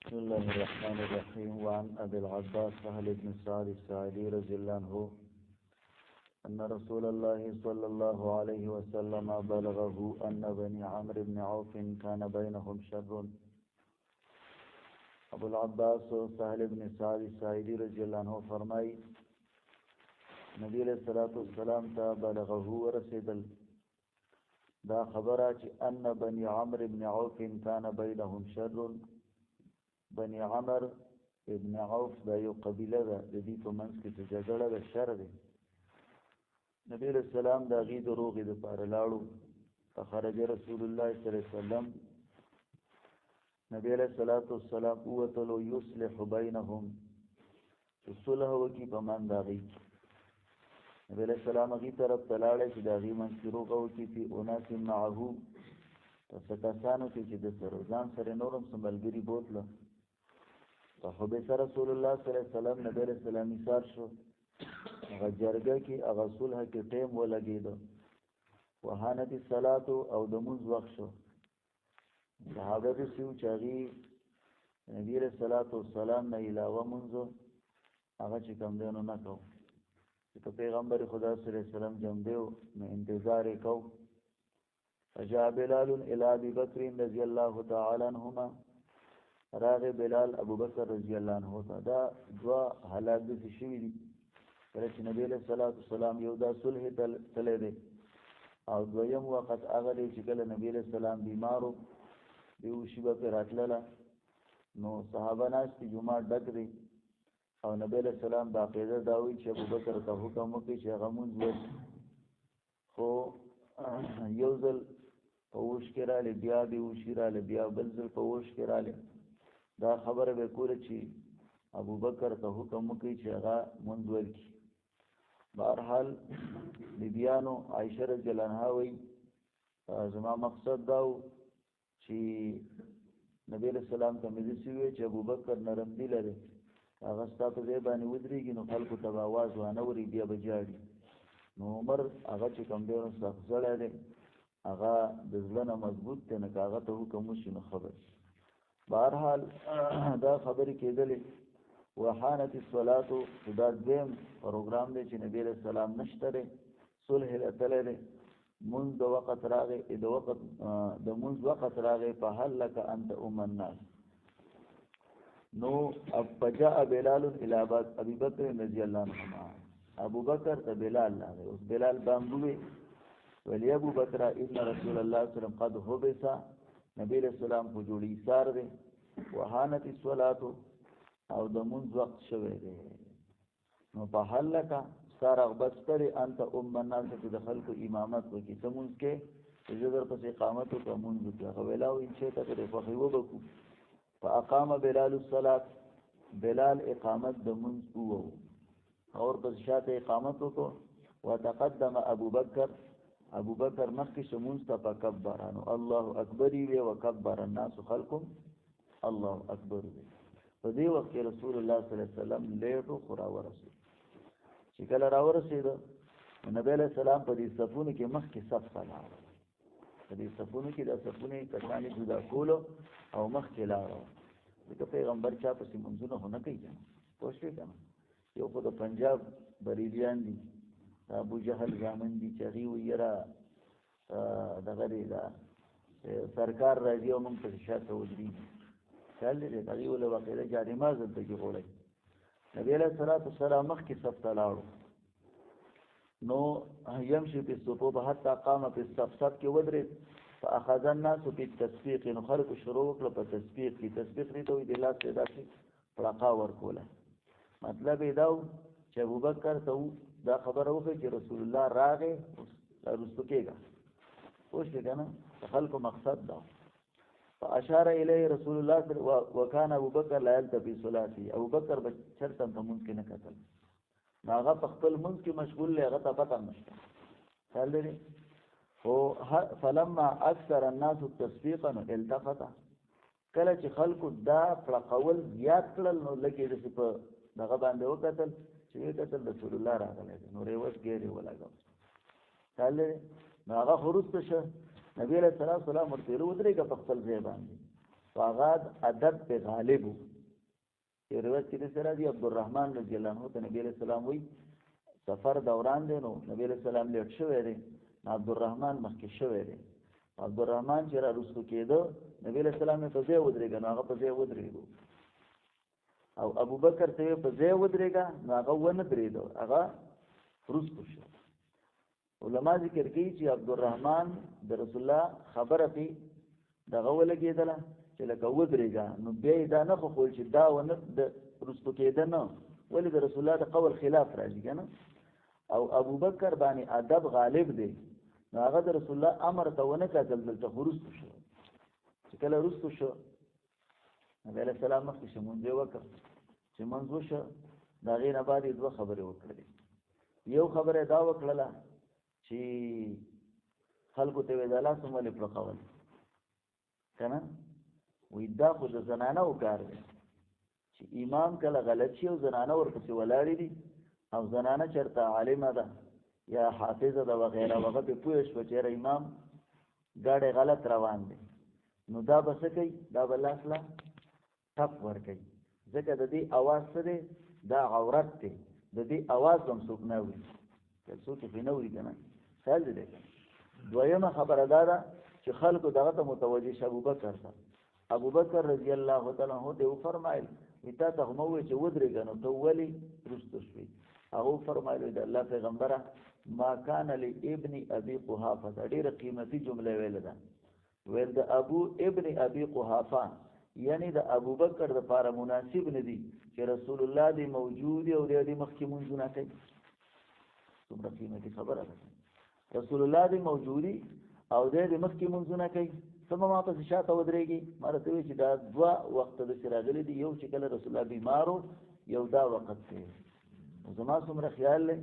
بسم الله الرحمن الرحيم. وعن أبي العباس سهل بن سعد الساعدي رضي الله عنه أن رسول الله صلى الله عليه وسلم بلغه أن بني عمرو بن عوف كان بينهم شر. ابو العباس سهل بن سعد الساعدي رضي الله عنه فرمای نبی علیہ الصلوۃ والسلام ته بلغه ورسیدل دا خبره چې ان بني عمرو بن عوف كان بينهم شر. بني عمرو ابن عوف دا یو قبیله ده، د دې په منځ کې جګړه ده، شر ده. نبی علیہ السلام دا غي دروغ د پاره لاړو. فخرج رسول الله صلی الله علیه وسلم نبی علیہ الصلوۃ والسلام اوتلو یصلح بینهم صلح وکي په من دا غي. نبی علیہ السلام غي طرف تلاړه چې دا غي من شروع وکي په اناس معه تسکاسانو کې د سره ځان سره نورم سملګری بوتله. فحبس رسول الله صلی الله علیه وسلم نبی علیہ السلام ایثار شو. هغه جرګه کې هغه صلح کې ټیم ولګید. وهانت الصلاه او د موږ وخت شو. صحابه دې سیو چاغي نبی علیہ الصلوۃ والسلام نه علاوه منځ هغه چې کوم دینو نه کو چې پیغمبر خدا صلی الله علیه وسلم جام دیو نو انتظار کو. فجاء بلال الى ابي بکر رضی الله تعالی عنهما. راغ بلال ابو بکر رضی الله عنه ته. دا دوا حالات دي شوي دي چې نبی علیہ الصلوۃ والسلام یو دا صلح تللی دی او دویم وخت هغه دی چې کله نبی علیہ السلام بیمارو دیو شیبه پر راتلله نو صحابه ناس کی جمعه ډک دی او نبی علیہ السلام باقاعده داوی چې ابو بکر ته حکم وکړي چې هغه مونږ وکړي. خو یو ځل په وش کې رالی بیا دی وشي رالی بیا بل ځل په وش کې رالی. دا خبره به کوله چې ابو بکر ته حکم وکړي چې هغه مونږ وکړي. بهرحال بیبیانو عائشه رضی الله عنها وایي زما مقصد داو چې نبی علیہ السلام ته مې دسوي چې ابو بکر نرم دل لري، هغه ستا په ځای باندې ودرېږي نو خلکو ته به آواز وانه وري بیا به جاړي. نو عمر هغه چې کوم دی سخت زړی دی، هغه د زړه نه مضبوط دی، نه که هغه ته حکم وشي نو خبر. بهرحال دا خبرې کېدلې. وحانت الصلاة دا دویم پروګرام دی چې نبی علیہ السلام نشته دی، صلح تللی دی. منذ د وقت راغی د منذ وقت راغی فهل لك انت ام الناس. نو فجاء بلال الى ابي بکر رضی الله عنهما. ابو بکر ته بلال راغی. اوس بلال بامبوي ولی ابو بکر ان رسول الله صلی الله علیه وسلم قد حبس. نبی علیہ السلام په جوړی سار دی. وحانت الصلاة او د منذ وقت شوه دی. نو فهل لك سار رغبت کړي انت ام الناس چې د خلکو امامت وکړي سمون کې زړه پس اقامت او کومون وکړي. ویلاو ان شئ ته په خو وبکو. فاقام بلال الصلاه. بلال اقامت د منذ وو اور پس شاته اقامت وکړو. وتقدم ابو بکر. ابو بکر مخکې شمون ته فکبرانو الله اکبر وی وکبر الناس خلقم الله اکبر وی. په دې وخت کې رسول الله صلی الله علیه وسلم لیټو خورا ورسول. چې کله راورسېد نبی علیہ السلام په دې صفونو کې مخکې صف لاړ. په دې صفونو کې د صفونو کسانې جدا کولو او مخکې لاړ. ځکه پیغمبر چا پسې منځونه هونه کوي کنه پوه شوې کنه. یو خو د پنجاب بریلیان دي، ابو جهل زامن دي چې هغې ویره دغه دی دا سرکار راځي او موږ پسې شاته ودرېږي. خیال دی هغې وله باقاعده جانماز دلته کې غوړی. نبی علیہ السلام مخکې صف ته لاړو. نو یمشي په الصفوف حتی قام په الصف. صف کې ودرېد. فاخذ الناس بالتسبیح. نو خلکو شروع وکړه په تسبیح کې. تسبیح دې ته وایي د لاس ته داسې پړقا ورکوله. مطلب یې دا و چې ابوبکر ته دا خبره وکړه چې رسول الله راغی رستو کېږه. پوه شوې که نه؟ د خلکو مقصد دا. فاشار الیه رسول الله وکان ابو بکر لا یلتفی صلاته. ابو بکر به چرته ته مونځ کې نه کتل. نو هغه په خپل مونځ کې مشغول دی، هغه ته پته نشته. خیال دی. خو فلما اکثر الناس تصفیقا التفت. کله چې خلکو دا پړقول زیات کړل نو لکې داسې په دغه باندې وکتل چې ویې کتل رسول الله راغلی دی. نو ریوس ګیرې ولګو. خیال دی. نو هغه خو وروسته شه نبی علیہ السلام ورته ودرېږه په خپل ځای باندې. فغاد ادب په غالب یو روایت کې سره دی عبدالرحمن رضی الله عنه ته نبی علیہ السلام وی سفر دوران دی نو نبی علیہ السلام لیټ شوی دی عبدالرحمن مخکې شوی دی عبدالرحمن چې را رسو کېده نبی علیہ السلام په ځای ودرېږه نو هغه په ځای ودرېږو او ابو بکر ته په ځای ودرېږه نو هغه ونه درېده هغه رسو شو علما ذکر کوي چې عبدالرحمن د رسول الله خبره پی دغه ولګېدله چې لکه ودرېږه نو بیا دا نه خو چې دا ونه د رسو کېده نه ولې د رسول الله د قول خلاف راځي که نه او ابو بکر باندې ادب غالب دی نو هغه د رسول الله امر ته ونه کتل دلته خو رسو شو چې کله رسو شو نبی علیہ السلام مخکې شمونځ یې وکړ چې منځ وشو د هغې نه بعد یې دوه خبرې وکړلې یو خبره دا وکړله چې خلکو ته وې د لاس هم ولې پړقول که نه وایي دا خو د زنانهو کار دی چې امام کله غلط شي او زنانه ورپسې ولاړې دي او زنانه چېرته عالمه ده یا حافظه ده وغیره هغه پې پوه شوه چې یاره امام ګاډی غلط روان دی نو دا به څه کوي دا به لاس له ټپ ورکوي ځکه د دې اواز څه دی دا عورت دی د دې اواز هم څوک نه اوري که څوک یې پرې نه اوري که نه خیال دی دی دویمه خبره دا ده چې خلکو دغه ته متوجه شه ابوبکر ته ابوبکر رضی الله تعالی عنه ته وفرمایل تا ته هم ووایي چې ودرېږه نو ته ولې رسته شوې هغه وفرمایل د الله پیغمبره ما کان لابن ابي قحافه ډېره قیمتي جمله ویله ده ویل د ابو ابن ابي قحافه یعنی د ابوبکر دپاره مناسب نه دي چې رسول الله دی موجود او دی مخکې مونځونه کوي څومره قیمتي خبره ده رسول الله دی موجودي او دی مخکې مونځونه کوي سمه ما پسې شاته ودرېږي ما راته وایي چې دا دوه وخته داسې راغلي دي یو چې کله رسول الله بیمار و یو دا وخت دی زما څومره خیال دی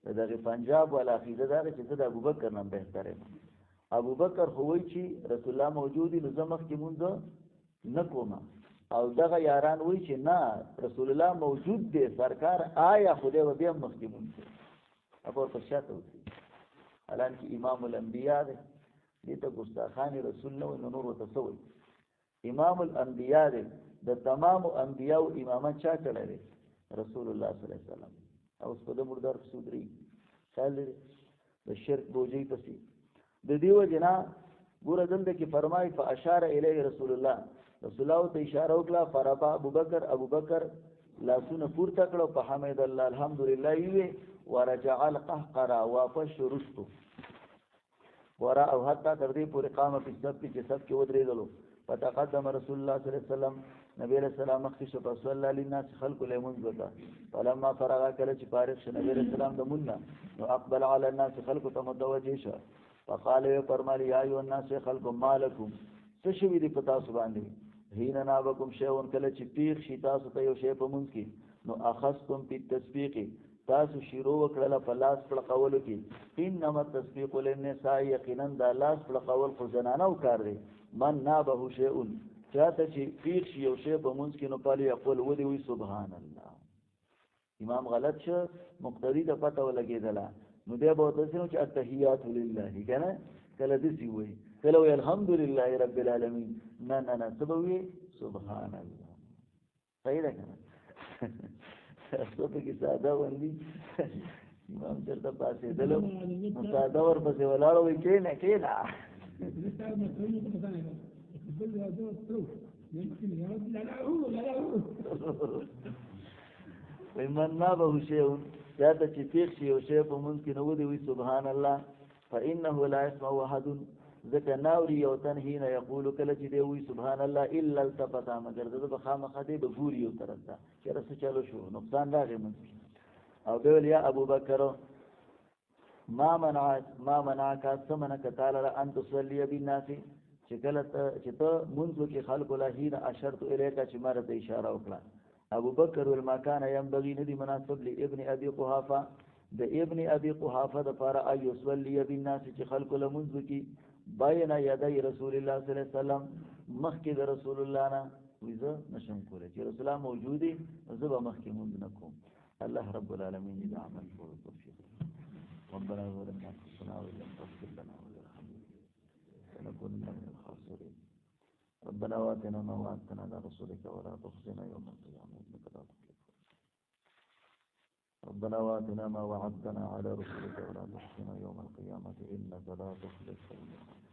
د دغې پنجاب والا عقیده دا ده چې زه د ابوبکر نه بهتر یم ابوبکر خو وایي چې رسول الله موجود وي نو زه مخکې مونځ نه کوم او دغه یاران وایي چې نه رسول الله موجود دی سرکار آیا خدای به بیا مخکې مونځ کوي هغه ورپسې شاته ودرېږي حالانکې امام الانبیا دی دې ته ګستاخان رسول نه وایي نو نور ورته څه وایي امام الانبیا دی د تمامو انبیاو امامت چا کړی دی رسول الله صلی الله علیه وسلم او اوس په ده مردار پسې ودرېږي خیال دی د شرک بوجۍ پسې د دې وجې نه ګوره دلته کې فرمایي فاشار الیه رسول الله رسول الله ته اشاره وکړه فرفع ابوبکر لاسونه پورته کړه په حمد الله الحمدلله ویې ورجع القهقرا واپس شو رستو ورا او حتی تر دې پورې قامه په صف کې چې صف کې ودرېدلو فتقدم رسول الله صلی الله علیه وسلم نبی علیہ السلام مخکې شو فصلى للناس خلق لمنذ وکړه فلما فرغ کله چې فارغ شو نبی علیہ السلام د مونږ نو اقبل على الناس خلق ته متوجه شو فقال فرمایي یا ایها الناس خلق مالکم څه شوي دي په تاسو باندې حين نابکم شیء کله چې پیښ شي تاسو ته یو شی په مونږ کې نو اخذتم بالتسبيق تاسو شروع وکړه په لاس په قولو کې انما التسبيق للنساء یقینا دا لاس په قول خو زنانو کار دی من نابه شیء چاته چې پیښ شي یو شی په مونږ کې نو پالي یقول ودی وی سبحان الله امام غلط شو مقتدی د پته ولګیدله نو بیا به ورته چې التحیات لله کنه کله دې وي کله وی الحمدلله رب العالمین نه نه نه سبوي سبحان الله صحیح ده کنه کې ساده ولي امام چرته پاسې دلو ساده ورپسې ولاړو وي کېنه ومن نابه شيء چاته چې پیښ شي یو شی په مونږ کې نو ودی وي سبحان الله فانه لا يسمع احد ذکر ناوري یو تن حين یقول کله چې دی وي سبحان الله الا التفت مگر د بخامخه دی به ګوري یو طرف ته چې رس چلو شو نقصان راغی مونږ او بل یا ابو بکر ما منعك سمنك تعالی ان تصلي بالناس چې کله چې ته مونږ کې خلق له حين اشرت الیک چې ماره ته اشاره وکړه ابو بکر والمکان ينبغي ندی مناسب لابن ابي قحافه د ابن ابي قحافه د پاره ايو صلي بالناس چې خلق له مونږ کې بین یدی رسول الله صلی الله علیه وسلم مخکې د رسول الله نه ویزه نشم کولای چې رسول الله موجودي زه به مخکې مونږ نه کوم الله رب العالمین دې عمل کول توفیق ربنا ظلمنا انفسنا وان لم تغفر لنا وترحمنا لنكونن من الخاسرين ربنا واتنا ما وعدتنا على رسولك ولا تخزنا يوم القيامة إنك لا تخلف. ربنا واتنا ما وعدتنا على رسولك ولا تخزنا يوم القيامة إنك لا تخلف الميعاد.